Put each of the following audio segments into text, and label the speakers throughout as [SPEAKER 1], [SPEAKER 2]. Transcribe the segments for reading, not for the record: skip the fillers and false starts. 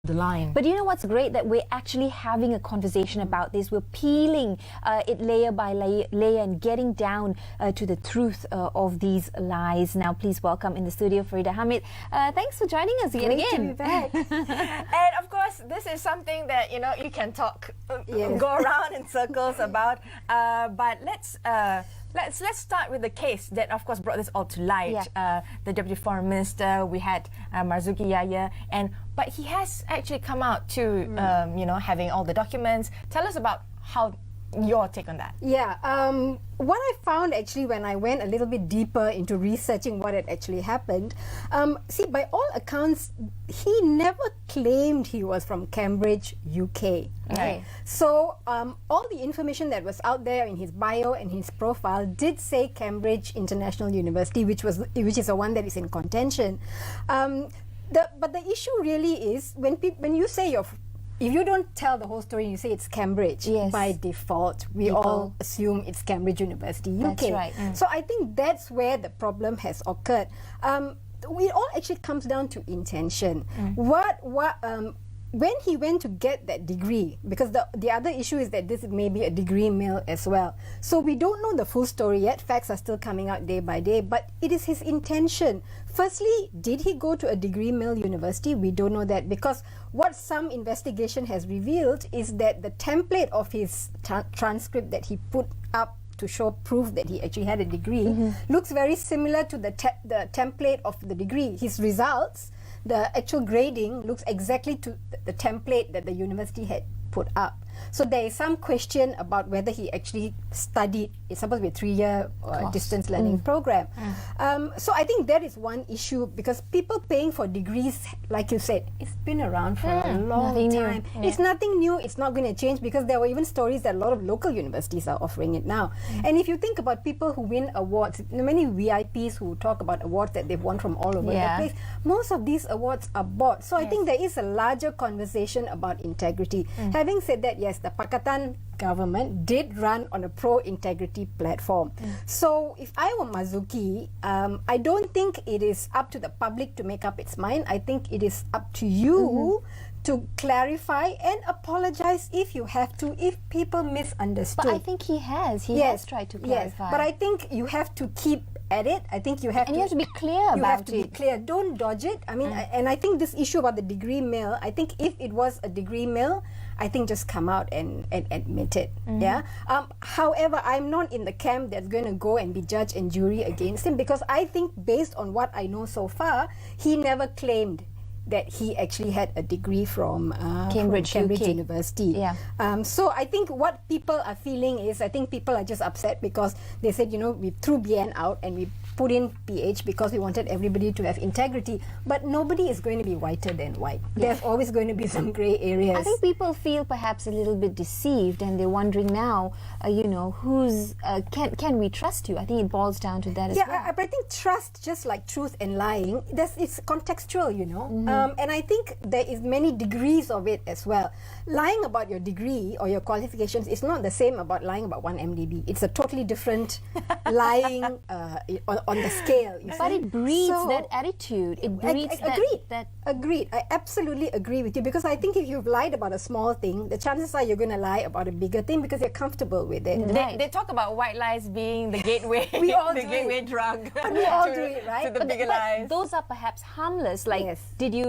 [SPEAKER 1] the line.
[SPEAKER 2] But you know what's great? That we're actually having a conversation about this. We're peeling it layer by layer and getting down to the truth of these lies. Now, please welcome in the studio Faridah, Hameed. Thanks for joining us yet again.
[SPEAKER 3] To be back.
[SPEAKER 1] And of course, this is something that you can talk, go around in circles about. But let's start with the case that, of course, brought this all to light.
[SPEAKER 2] Yeah.
[SPEAKER 1] The Deputy Foreign Minister, we had Marzuki Yahya, but he has actually come out to having all the documents. Tell us about your take on that.
[SPEAKER 3] Yeah, what I found actually when I went a little bit deeper into researching what had actually happened, see, by all accounts, he never claimed he was from Cambridge, UK.
[SPEAKER 1] Right.
[SPEAKER 3] So all the information that was out there in his bio and his profile did say Cambridge International University, which is the one that is in contention. But the issue really is when you say if you don't tell the whole story, you say it's Cambridge.
[SPEAKER 2] Yes.
[SPEAKER 3] By default, we all assume it's Cambridge University, UK.
[SPEAKER 2] That's right.
[SPEAKER 3] So I think that's where the problem has occurred. It all actually comes down to intention. When he went to get that degree, because the other issue is that this may be a degree mill as well. So we don't know the full story yet. Facts are still coming out day by day, but it is his intention. Firstly, did he go to a degree mill university? We don't know that, because what some investigation has revealed is that the template of his transcript that he put up to show proof that he actually had a degree looks very similar to the template of the degree. His results, the actual grading, looks exactly to the template that the university had put up. So there is some question about whether he actually studied. It's supposed to be a 3-year distance learning program. So I think that is one issue, because people paying for degrees, like you said, it's been around for a long time. It's nothing new. It's not going to change, because there were even stories that a lot of local universities are offering it now. And if you think about people who win awards, many VIPs who talk about awards that they've won from all over the place, most of these awards are bought. So I think there is a larger conversation about integrity. Having said that, yes, the Pakatan government did run on a pro-integrity platform. So if I were Marzuki, I don't think it is up to the public to make up its mind. I think it is up to you to clarify and apologize if you have to, if people misunderstood.
[SPEAKER 2] But I think he has. He has tried to clarify.
[SPEAKER 3] Yes, but I think you have to keep at it. I think you have
[SPEAKER 2] you have to be clear about it.
[SPEAKER 3] You have to be clear. Don't dodge it. I mean, and I think this issue about the degree mill, I think if it was a degree mill, I think just come out and admit it. Yeah. However, I'm not in the camp that's going to go and be judge and jury against him, because I think based on what I know so far, he never claimed that he actually had a degree from Cambridge University.
[SPEAKER 2] Yeah.
[SPEAKER 3] So I think what people are feeling is, I think people are just upset because they said, we threw BN out and we put in PH because we wanted everybody to have integrity, but nobody is going to be whiter than white. There's always going to be some grey areas.
[SPEAKER 2] I think people feel perhaps a little bit deceived, and they're wondering now, who's can we trust you? I think it boils down to that as well.
[SPEAKER 3] Yeah, but I think trust, just like truth and lying, it's contextual, and I think there is many degrees of it as well. Lying about your degree or your qualifications is not the same about lying about 1 MDB. It's a totally different lying on the scale.
[SPEAKER 2] But it breeds that attitude. It breeds that.
[SPEAKER 3] Agreed. I absolutely agree with you, because I think if you've lied about a small thing, the chances are you're going to lie about a bigger thing because you're comfortable with it.
[SPEAKER 1] They talk about white lies being the gateway,
[SPEAKER 3] we all
[SPEAKER 1] the gateway drug.
[SPEAKER 3] But we all do it, right?
[SPEAKER 1] To the bigger lies.
[SPEAKER 2] Those are perhaps harmless. Like, did you,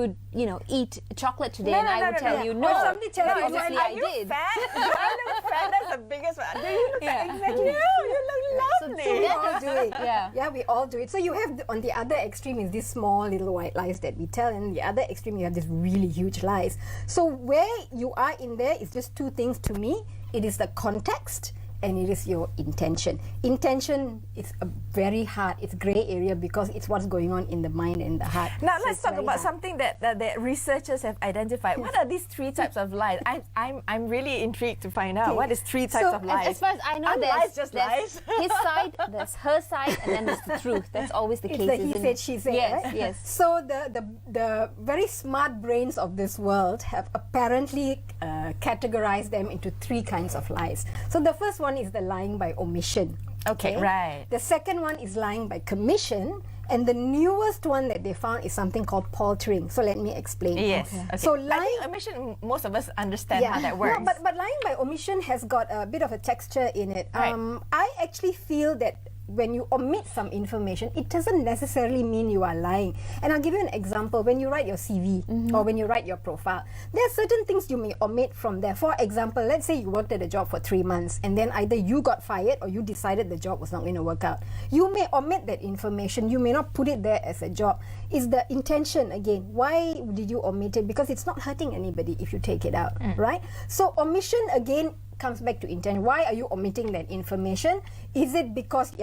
[SPEAKER 2] eat chocolate today?
[SPEAKER 1] No,
[SPEAKER 2] and I would tell you, no.
[SPEAKER 3] Somebody tell you,
[SPEAKER 2] obviously I did.
[SPEAKER 1] Fat? Do I look fat? That's the biggest one. Do you look fat? Exactly. No, you look lovely.
[SPEAKER 3] So we all do it.
[SPEAKER 2] Yeah,
[SPEAKER 3] we all do it. So you have, on the other extreme is these small little white lies that we tell, and the other extreme you have these really huge lies. So where you are in there is just two things to me. It is the context, and it is your intention. Intention is a very hard, it's grey area, because it's what's going on in the mind and the heart.
[SPEAKER 1] Now let's talk about something that researchers have identified. What are these 3 types of lies? I'm really intrigued to find out. What is 3 types of lies?
[SPEAKER 2] As far as I know,
[SPEAKER 1] there's
[SPEAKER 2] lies. His side, there's her side, and then there's the truth. That's always the case.
[SPEAKER 3] It's the he said, she said,
[SPEAKER 2] yes,
[SPEAKER 3] right?
[SPEAKER 2] Yes.
[SPEAKER 3] So the very smart brains of this world have apparently categorized them into 3 kinds of lies. So the first one is the lying by omission.
[SPEAKER 1] Okay, right.
[SPEAKER 3] The second one is lying by commission, And the newest one that they found is something called paltering. So let me explain.
[SPEAKER 1] Yes. Okay.
[SPEAKER 3] So
[SPEAKER 1] I
[SPEAKER 3] lying,
[SPEAKER 1] think omission, most of us understand how that works.
[SPEAKER 3] No, but lying by omission has got a bit of a texture in it.
[SPEAKER 1] Right.
[SPEAKER 3] I actually feel that when you omit some information, it doesn't necessarily mean you are lying. And I'll give you an example. When you write your CV or when you write your profile, there are certain things you may omit from there. For example, let's say you worked at a job for 3 months and then either you got fired or you decided the job was not going to work out. You may omit that information. You may not put it there as a job. Is the intention, again, why did you omit it? Because it's not hurting anybody if you take it out, right? So omission, again, comes back to intent. Why are you omitting that information? Is it because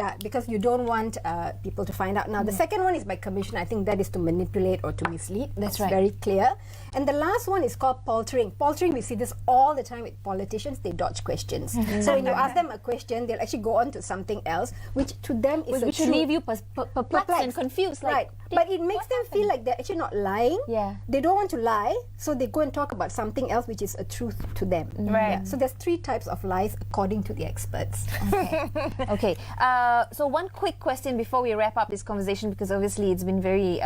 [SPEAKER 3] you don't want people to find out? Now, the second one is by commission. I think that is to manipulate or to mislead. That's
[SPEAKER 2] right.
[SPEAKER 3] very clear. And the last one is called paltering. Paltering, we see this all the time with politicians. They dodge questions. So when you ask them a question, they'll actually go on to something else, which to them is
[SPEAKER 2] Which will leave you perplexed and confused.
[SPEAKER 3] Right. But it makes them feel like they're actually not lying.
[SPEAKER 2] Yeah.
[SPEAKER 3] They don't want to lie, so they go and talk about something else which is a truth to them.
[SPEAKER 1] Right.
[SPEAKER 3] Yeah. So there's 3 types of lies according to the experts.
[SPEAKER 2] Okay. So one quick question before we wrap up this conversation, because obviously it's been very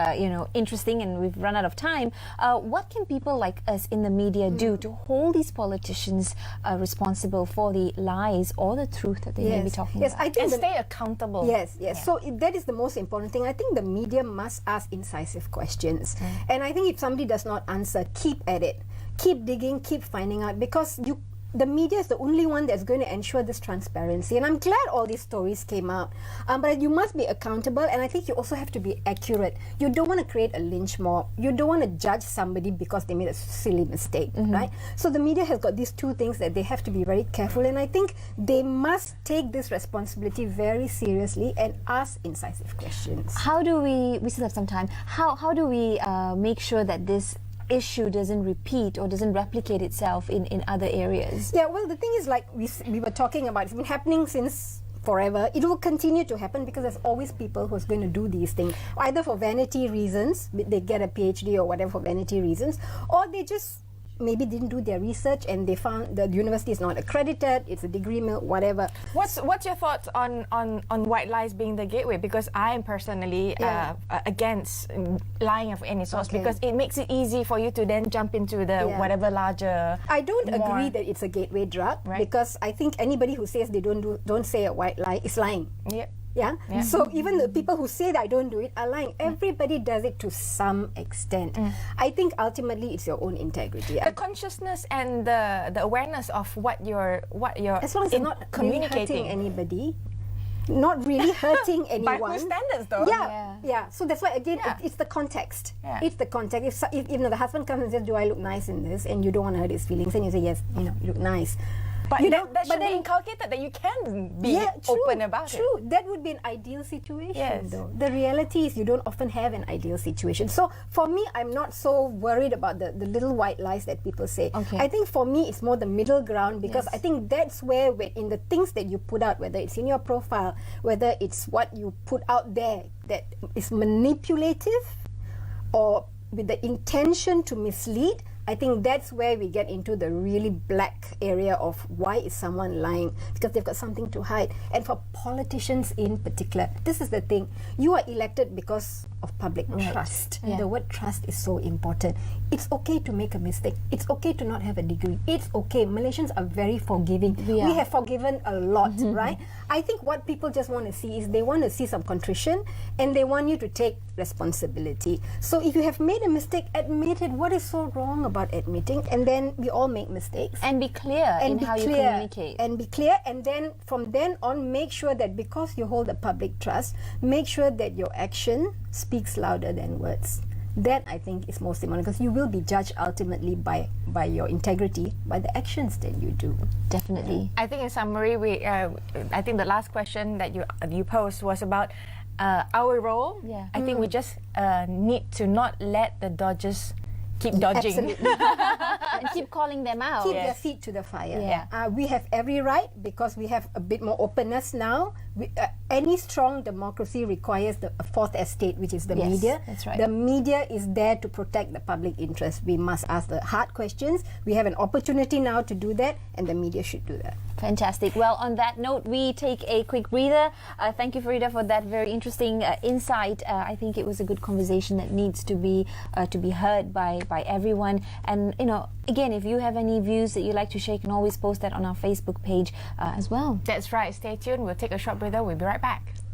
[SPEAKER 2] interesting and we've run out of time. What can people like us in the media do to hold these politicians responsible for the lies or the truth that they may be talking
[SPEAKER 3] Yes,
[SPEAKER 2] about?
[SPEAKER 3] I think
[SPEAKER 1] And stay accountable.
[SPEAKER 3] Yes. So that is the most important thing. I think the media must ask incisive questions. And I think if somebody does not answer, keep at it. Keep digging, keep finding out, because the media is the only one that's going to ensure this transparency. And I'm glad all these stories came out. But you must be accountable, and I think you also have to be accurate. You don't want to create a lynch mob. You don't want to judge somebody because they made a silly mistake, right? So the media has got these 2 things that they have to be very careful, and I think they must take this responsibility very seriously and ask incisive questions.
[SPEAKER 2] How do we still have some time, how do we make sure that this issue doesn't repeat or doesn't replicate itself in other areas?
[SPEAKER 3] Yeah, well, the thing is, like we were talking about, it's been happening since forever. It will continue to happen because there's always people who's going to do these things, either for vanity reasons, they get a PhD or whatever for vanity reasons, or they just maybe didn't do their research and they found the university is not accredited, it's a degree mill, whatever.
[SPEAKER 1] What's your thoughts on white lies being the gateway? Because I am personally against lying of any sort, because it makes it easy for you to then jump into the whatever larger.
[SPEAKER 3] I don't agree that it's a gateway drug, because I think anybody who says they don't say a white lie is lying.
[SPEAKER 1] Yep.
[SPEAKER 3] Yeah? So even the people who say that I don't do it are lying. Everybody does it to some extent. I think ultimately it's your own integrity.
[SPEAKER 1] The consciousness and the awareness of what you're
[SPEAKER 3] as long as you're not
[SPEAKER 1] communicating.
[SPEAKER 3] really hurting anybody, not really hurting anyone.
[SPEAKER 1] By whose standards, though?
[SPEAKER 3] Yeah. So that's why, again, it's the context.
[SPEAKER 1] Yeah.
[SPEAKER 3] It's the context. If the husband comes and says, "Do I look nice in this?" and you don't want to hurt his feelings, and you say, "Yes, you look nice."
[SPEAKER 1] But that should be inculcated that you can be open about it.
[SPEAKER 3] True. That would be an ideal situation,
[SPEAKER 1] Yes.
[SPEAKER 3] though. The reality is you don't often have an ideal situation. So for me, I'm not so worried about the little white lies that people say.
[SPEAKER 2] Okay.
[SPEAKER 3] I think for me, it's more the middle ground, because I think that's where in the things that you put out, whether it's in your profile, whether it's what you put out there that is manipulative or with the intention to mislead, I think that's where we get into the really black area of why is someone lying, because they've got something to hide. And for politicians in particular, this is the thing. You are elected because of public trust. The word trust is so important. It's okay to make a mistake. It's okay to not have a degree. It's okay. Malaysians are very forgiving. We have forgiven a lot, right? I think what people just want to see is they want to see some contrition, and they want you to take responsibility. So if you have made a mistake, admit it. What is so wrong about admitting? And then we all make mistakes.
[SPEAKER 2] And be clear in how you communicate.
[SPEAKER 3] And be clear, and then from then on, make sure that because you hold the public trust, make sure that your action speaks louder than words. That, I think, is most important, because you will be judged ultimately by your integrity, by the actions that you do.
[SPEAKER 2] Definitely.
[SPEAKER 1] I think in summary, I think the last question that you posed was about our role. I think we just need to not let the dodgers keep dodging.
[SPEAKER 3] Absolutely.
[SPEAKER 2] And keep calling them out.
[SPEAKER 3] Keep their feet to the fire.
[SPEAKER 2] Yeah.
[SPEAKER 3] We have every right, because we have a bit more openness now. any strong democracy requires a fourth estate, which is the
[SPEAKER 2] Yes,
[SPEAKER 3] media.
[SPEAKER 2] that's right.
[SPEAKER 3] The media is there to protect the public interest. We must ask the hard questions. We have an opportunity now to do that, and the media should do that.
[SPEAKER 2] Fantastic. Well, on that note, we take a quick breather. Thank you, Faridah, for that very interesting insight. I think it was a good conversation that needs to be heard by everyone. And again, if you have any views that you'd like to share, you can always post that on our Facebook page as well.
[SPEAKER 1] That's right. Stay tuned. We'll take a short breather. We'll be right back.